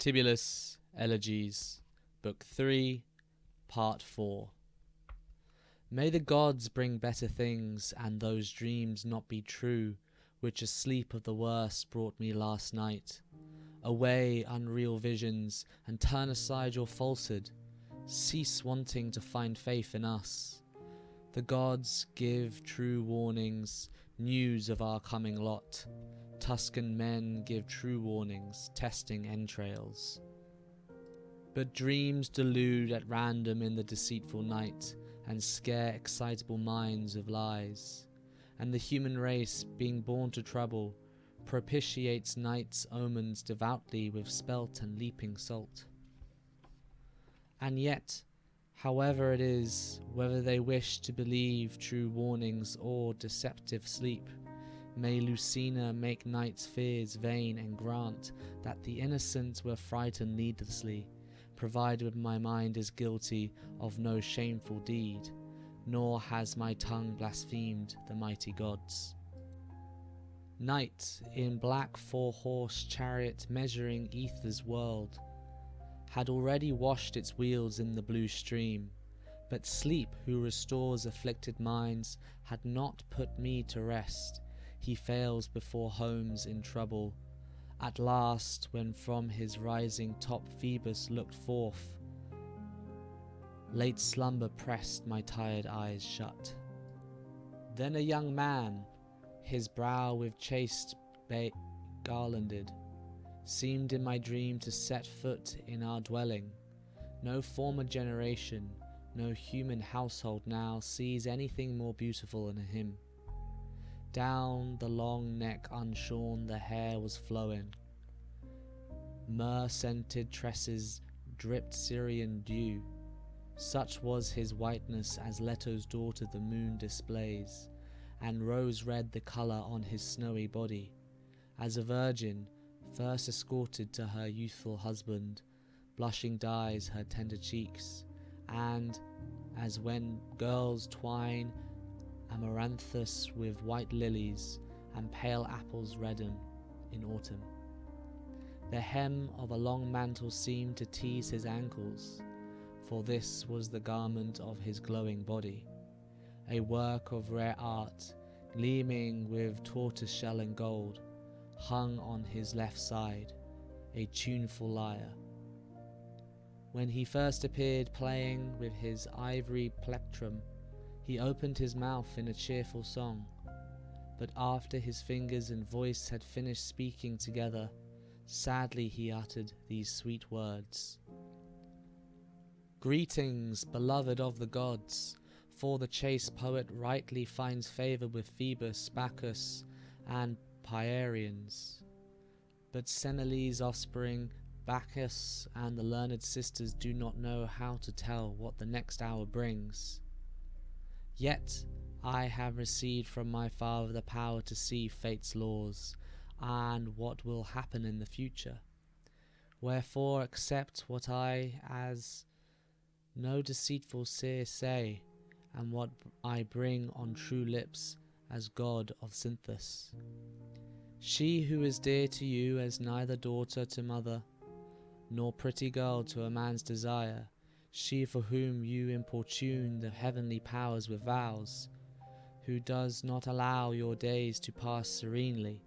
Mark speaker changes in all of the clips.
Speaker 1: Tibullus, Elegies, Book 3, Part 4. May the gods bring better things, and those dreams not be true, which a sleep of the worst brought me last night. Away, unreal visions, and turn aside your falsehood. Cease wanting to find faith in us. The gods give true warnings, news of our coming lot. Tuscan men give true warnings, testing entrails. But dreams delude at random in the deceitful night, and scare excitable minds with lies. And the human race, being born to trouble, propitiates night's omens devoutly with spelt and leaping salt. And yet, however it is, whether they wish to believe true warnings or deceptive sleep, may Lucina make night's fears vain and grant that the innocent were frightened needlessly, provided my mind is guilty of no shameful deed, nor has my tongue blasphemed the mighty gods. Night, in black four-horse chariot measuring ether's world, had already washed its wheels in the blue stream, but sleep, who restores afflicted minds, had not put me to rest. He fails before homes in trouble. At last, when from his rising top Phoebus looked forth, late slumber pressed my tired eyes shut. Then a young man, his brow with chaste bay garlanded, seemed in my dream to set foot in our dwelling. No former generation, no human household now sees anything more beautiful than him. Down the long neck unshorn the hair was flowing. Myrrh-scented tresses dripped Syrian dew. Such was his whiteness as Leto's daughter the moon displays, and rose-red the colour on his snowy body. As a virgin, first escorted to her youthful husband, blushing dyes her tender cheeks, and, as when girls twine amaranthus with white lilies, and pale apples redden in autumn. The hem of a long mantle seemed to tease his ankles, for this was the garment of his glowing body, a work of rare art, gleaming with tortoiseshell and gold, hung on his left side, a tuneful lyre. When he first appeared playing with his ivory plectrum, he opened his mouth in a cheerful song, but after his fingers and voice had finished speaking together, sadly he uttered these sweet words. Greetings, beloved of the gods, for the chaste poet rightly finds favour with Phoebus, Bacchus, and Pierians. But Semele's offspring, Bacchus, and the learned sisters do not know how to tell what the next hour brings. Yet I have received from my father the power to see fate's laws, and what will happen in the future. Wherefore accept what I as no deceitful seer say, and what I bring on true lips as god of Cynthus. She who is dear to you as neither daughter to mother, nor pretty girl to a man's desire, she for whom you importune the heavenly powers with vows, who does not allow your days to pass serenely,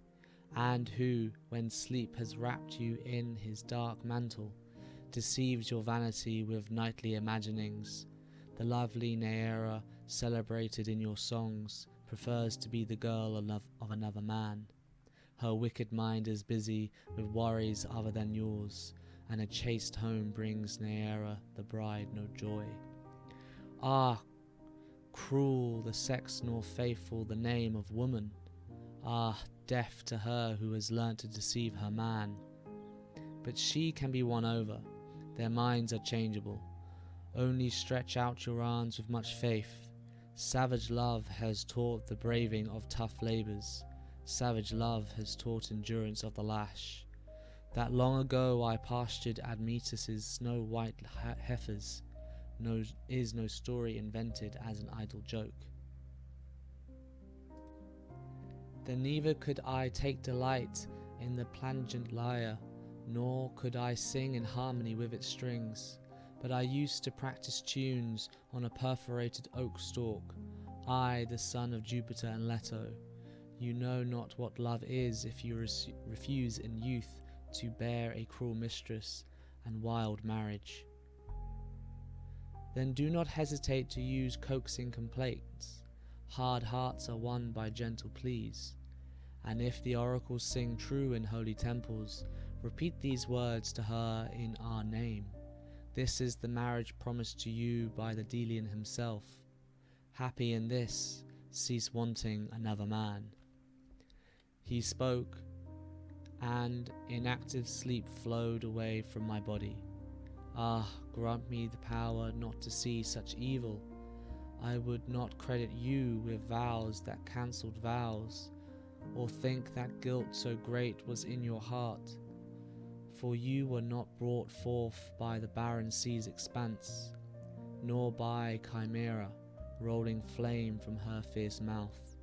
Speaker 1: and who, when sleep has wrapped you in his dark mantle, deceives your vanity with nightly imaginings. The lovely Neaera, celebrated in your songs, prefers to be the girl of another man. Her wicked mind is busy with worries other than yours, and a chaste home brings Neaera the bride no joy. Ah, cruel the sex nor faithful the name of woman. Ah, deaf to her who has learnt to deceive her man. But she can be won over, their minds are changeable. Only stretch out your arms with much faith. Savage love has taught the braving of tough labours. Savage love has taught endurance of the lash. That long ago I pastured Admetus's snow-white heifers is no story invented as an idle joke. Then neither could I take delight in the plangent lyre, nor could I sing in harmony with its strings, but I used to practice tunes on a perforated oak stalk, I, the son of Jupiter and Leto. You know not what love is if you refuse in youth to bear a cruel mistress and wild marriage. Then do not hesitate to use coaxing complaints. Hard hearts are won by gentle pleas. And if the oracles sing true in holy temples, repeat these words to her in our name. This is the marriage promised to you by the Delian himself. Happy in this, cease wanting another man. He spoke, and inactive sleep flowed away from my body. Ah, grant me the power not to see such evil. I would not credit you with vows that cancelled vows, or think that guilt so great was in your heart. For you were not brought forth by the barren sea's expanse, nor by chimera rolling flame from her fierce mouth,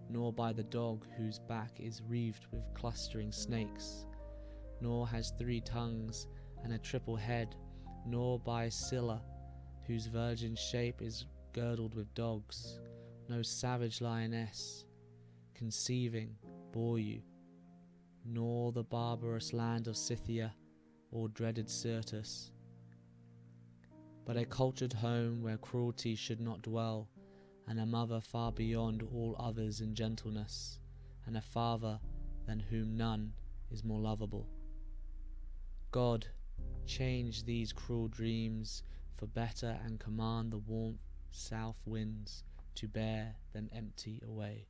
Speaker 1: nor by the dog whose back is wreathed with clustering snakes, nor has 3 tongues and a triple head, nor by Scylla, whose virgin shape is girdled with dogs. No savage lioness, conceiving, bore you, nor the barbarous land of Scythia or dreaded Syrtis, but a cultured home where cruelty should not dwell, and a mother far beyond all others in gentleness, and a father than whom none is more lovable. God, change these cruel dreams for better, and command the warm south winds to bear them empty away.